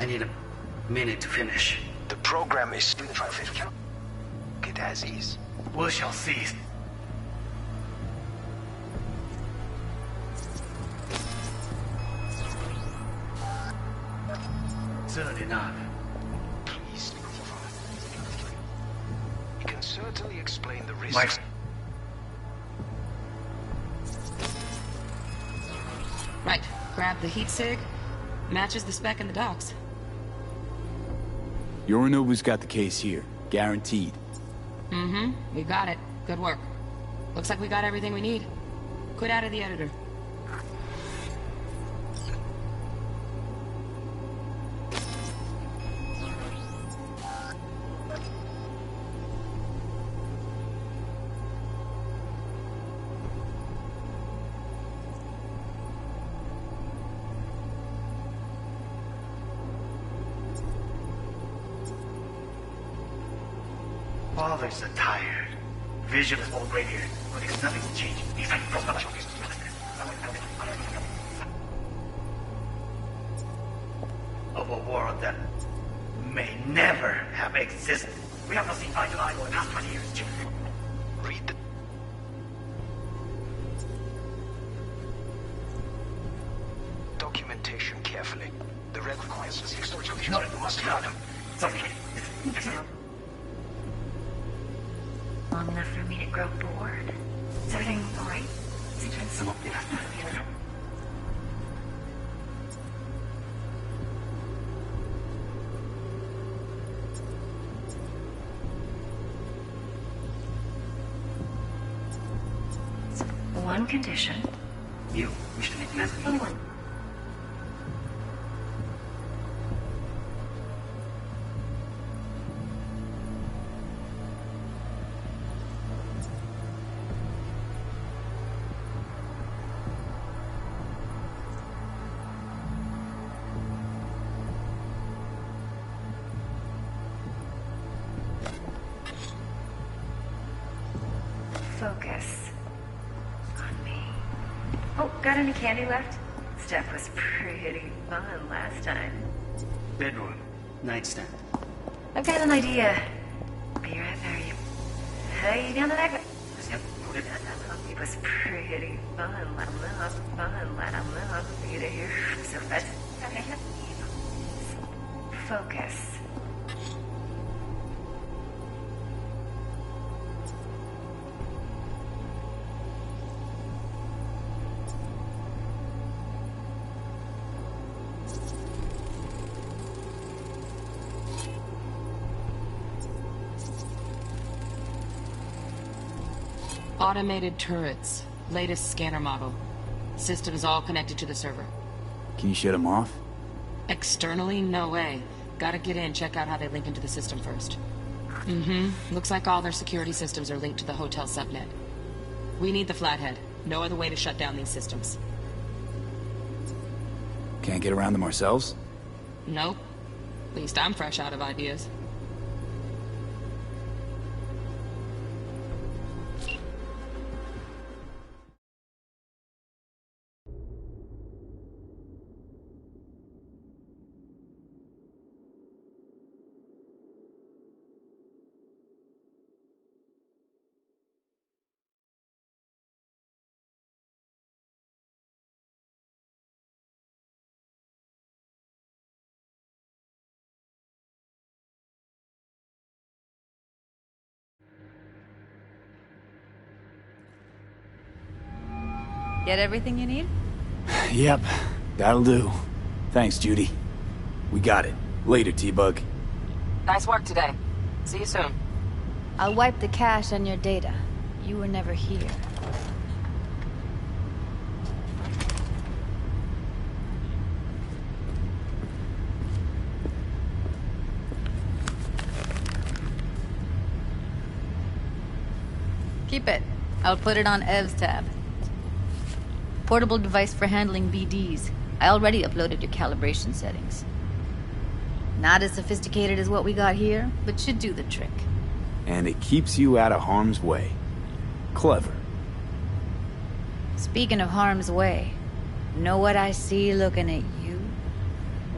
I need a minute to finish. The program is it as is. We shall see. Please. You can certainly explain the risks. Right. Grab the heat sig. Matches the spec in the docks. Yorinobu's got the case here. Guaranteed. Mm-hmm. We got it. Good work. Looks like we got everything we need. Quit out of the editor. father's a tired. Visual is all great here, but it's nothing's changed. He's like of a world that may never have existed. We have not seen eye to eye for the past 20 years, Jim. Read the... documentation carefully. The red requires the extortion. No, it must not. Sorry. Long enough for me to grow bored. Is everything alright? One condition. You wish to make an answer? Only one. Focus on me. Oh, got any candy left? Stuff was pretty fun last time. Bedroom. Nightstand. I've got an idea. Be right there, you. Hey, down the back. It was pretty fun. Love for you to hear. So fast. Focus. Automated turrets. Latest scanner model. Systems all connected to the server. Can you shut them off? Externally, no way. Gotta get in, check out how they link into the system first. Looks like all their security systems are linked to the hotel subnet. We need the flathead. No other way to shut down these systems. Can't get around them ourselves? Nope. At least I'm fresh out of ideas. Get everything you need? Yep, that'll do. Thanks, Judy. We got it. Later, T-Bug. Nice work today. See you soon. I'll wipe the cache on your data. You were never here. Keep it. I'll put it on Ev's tab. Portable device for handling BDs. I already uploaded your calibration settings. Not as sophisticated as what we got here, but should do the trick. And it keeps you out of harm's way. Clever. Speaking of harm's way, know what I see looking at you?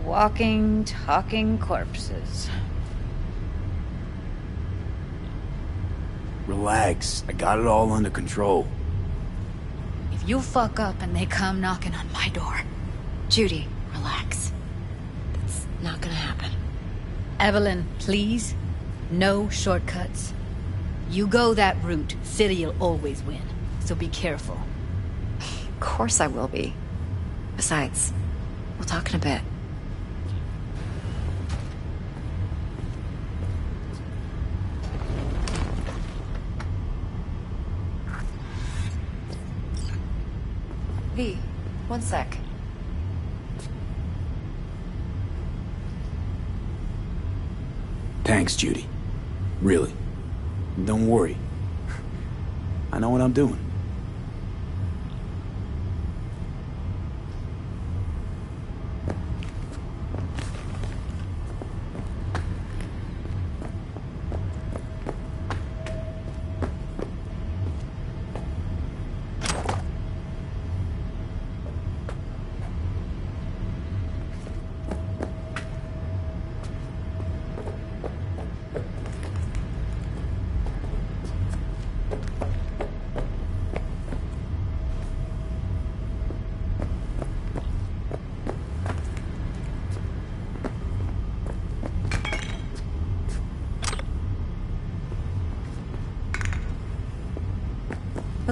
Walking, talking corpses. Relax. I got it all under control. If you fuck up and they come knocking on my door... Judy, relax. That's not gonna happen. Evelyn, please. No shortcuts. You go that route, City'll always win. So be careful. Of course I will be. Besides, we'll talk in a bit. V, one sec. Thanks, Judy. Really. Don't worry. I know what I'm doing.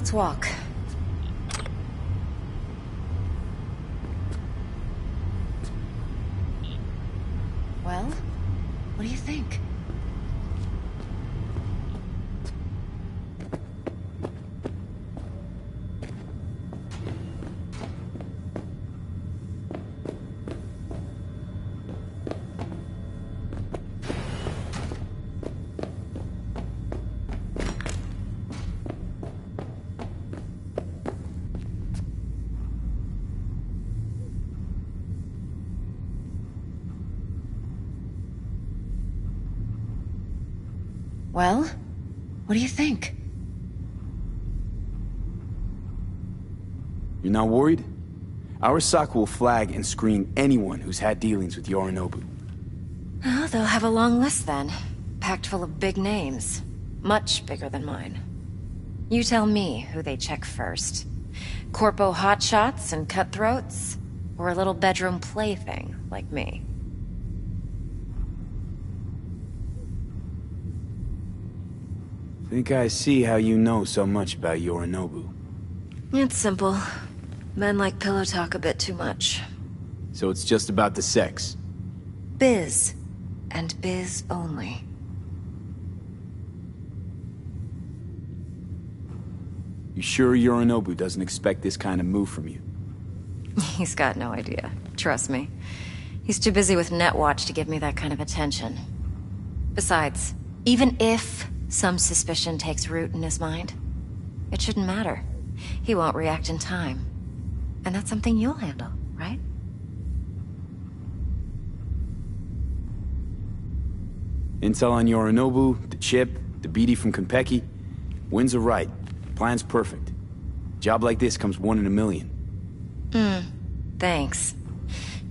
Let's walk. Well, what do you think? Well, what do you think? You're not worried? Arasaka will flag and screen anyone who's had dealings with Yorinobu. Oh, they'll have a long list then. Packed full of big names. Much bigger than mine. You tell me who they check first. Corpo hotshots and cutthroats? Or a little bedroom plaything like me? Think I see how you know so much about Yorinobu. It's simple. Men like pillow talk a bit too much. So it's just about the sex. Biz. And biz only. You sure Yorinobu doesn't expect this kind of move from you? He's got no idea. Trust me. He's too busy with Netwatch to give me that kind of attention. Besides, even if some suspicion takes root in his mind, it shouldn't matter. He won't react in time. And that's something you'll handle, right? Intel on Yorinobu, the chip, the BD from Konpeki. Winds are right. Plan's perfect. Job like this comes 1 in a million. Thanks.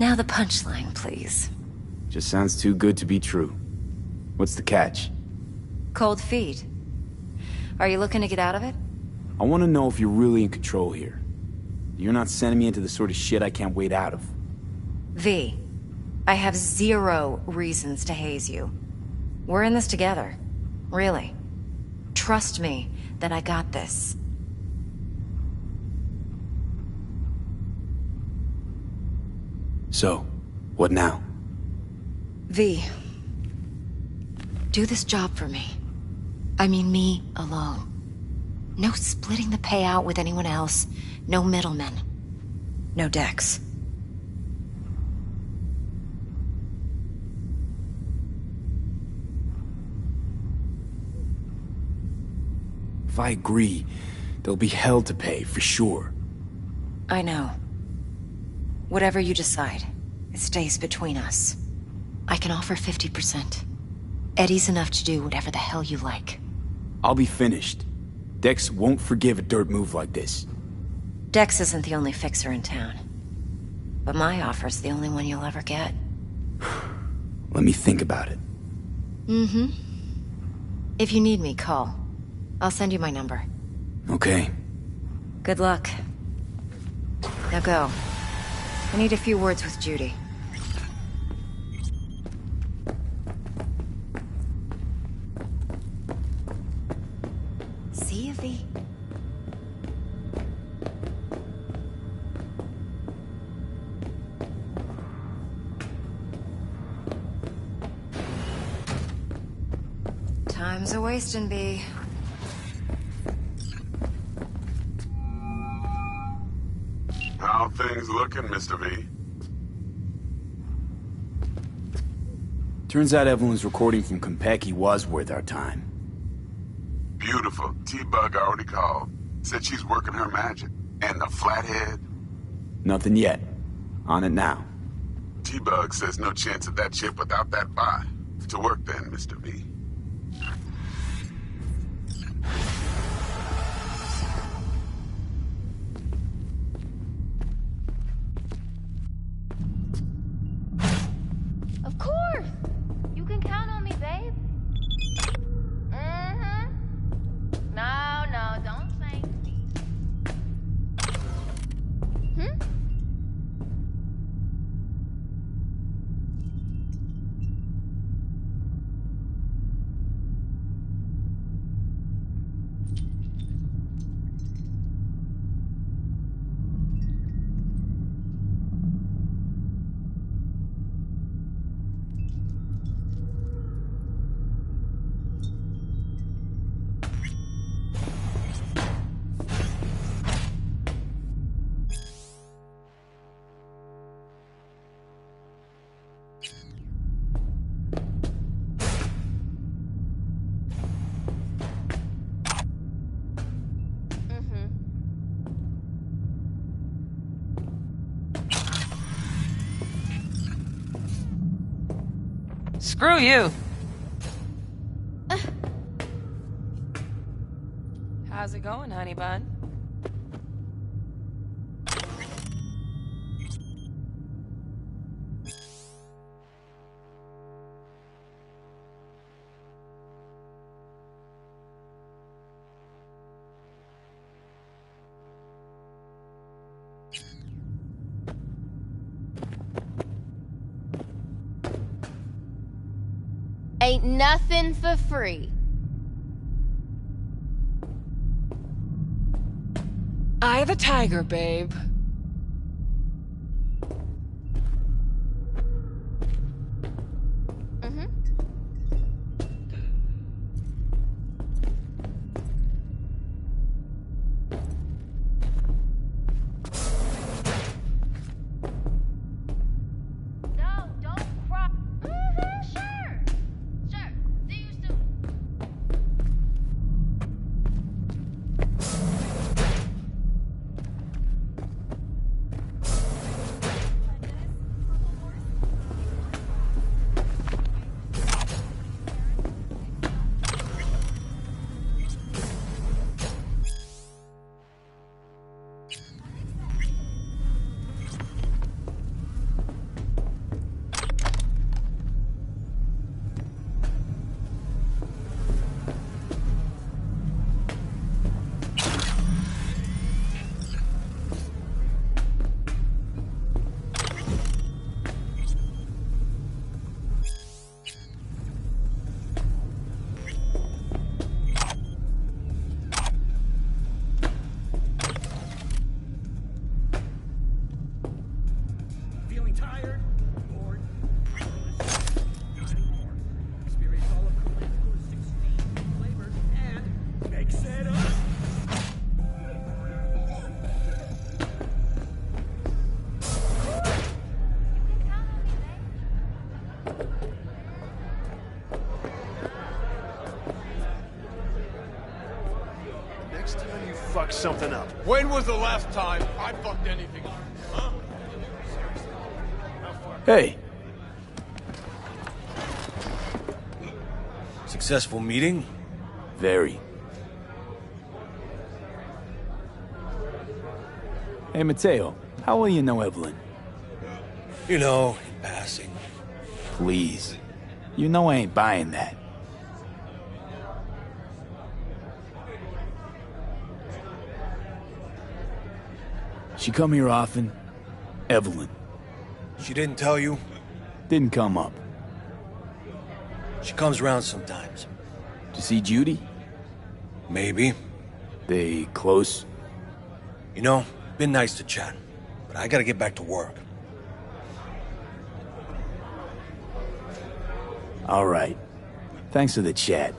Now the punchline, please. Just sounds too good to be true. What's the catch? Cold feet. Are you looking to get out of it? I want to know if you're really in control here. You're not sending me into the sort of shit I can't wait out of. V, I have 0 reasons to haze you. We're in this together. Really. Trust me that I got this. So, what now? V, do this job for me. I mean me alone. No splitting the payout with anyone else. No middlemen. No Dex. If I agree, there'll be hell to pay, for sure. I know. Whatever you decide, it stays between us. I can offer 50%. Eddie's enough to do whatever the hell you like. I'll be finished. Dex won't forgive a dirt move like this. Dex isn't the only fixer in town. But my offer's the only one you'll ever get. Let me think about it. Mm-hmm. If you need me, call. I'll send you my number. Okay. Good luck. Now go. I need a few words with Judy. See you, V. Time's a-wasting, B. How things looking, Mr. V? Turns out Evelyn's recording from Konpeki was worth our time. Beautiful. T-Bug already called. Said she's working her magic. And the flathead? Nothing yet. On it now. T-Bug says no chance of that chip without that buy. To work then, Mr. V. Of course! You can count on me, babe. Mm-hmm. No, don't thank me. Screw you. How's it going, honey bun? Ain't nothing for free. Eye the tiger, babe. No, don't cry. Sure. Sure. See you soon. Feeling tired? Bored? Experience all of Colanco's 16 flavors and mix it up! Next time you fuck something up. When was the last time I fucked anything up? Huh? Hey, Successful meeting? very. Hey, Mateo, how well you know Evelyn? You know, in passing. Please. You know I ain't buying that. She come here often? Evelyn. She didn't tell you? Didn't come up. She comes around sometimes. To see Judy? Maybe. They close? You know, been nice to chat, but I gotta get back to work. All right. Thanks for the chat.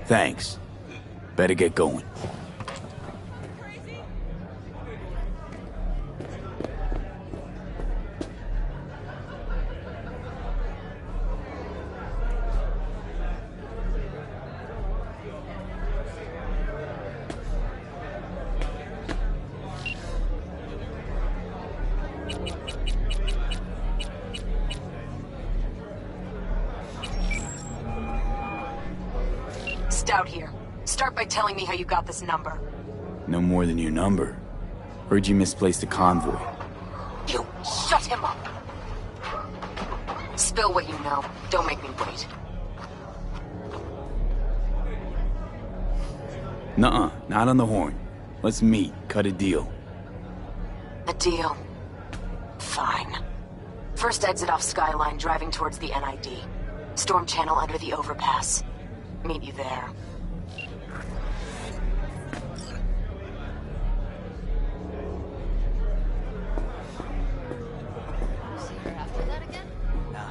Thanks. Better get going. Stout here. Start by telling me how you got this number. No more than your number. Heard you misplaced a convoy. You shut him up! Spill what you know. Don't make me wait. Nuh-uh, not on the horn. Let's meet, cut a deal. A deal. Fine. First exit off Skyline, driving towards the NID. Storm channel under the overpass. Meet you there. See her after that again? Nah.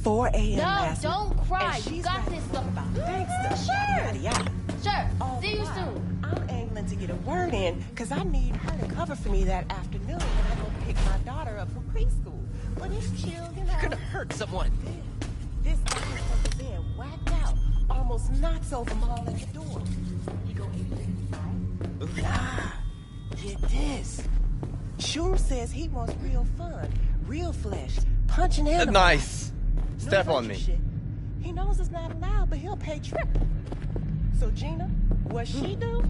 4 a.m. No, last night, don't cry. and You she's got rapping this stuff. about gangsta, Sure. yada, yada, yada. Sure. Oh, See you right. soon. I'm angling to get a word in, because I need her to cover for me that afternoon when I go pick my daughter up from preschool. But it's chill, you know. You're gonna hurt someone. This guy comes in, whacked out, almost knocks over Maul at the door. You go inside? Nah, get this. Shum says he wants real fun, real flesh, punching animals. Nice. Step on me. Shit. He knows it's not allowed, but he'll pay triple. So Gina, what she do?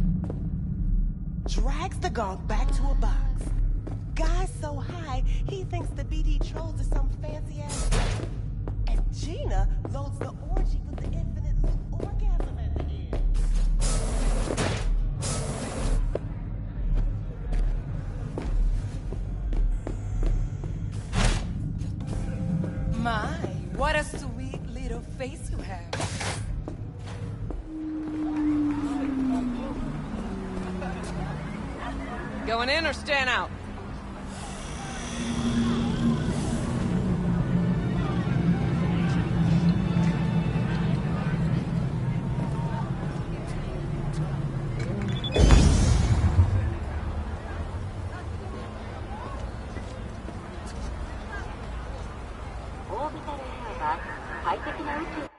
Drags the gonk back to a box. Guy's so high, he thinks the BD trolls are some fancy ass. And Gina loads the orgy with the infinite loop orgasm at the end. My, what a sweet little face you have. Going in or staying out?オービタルフーは快適な宇宙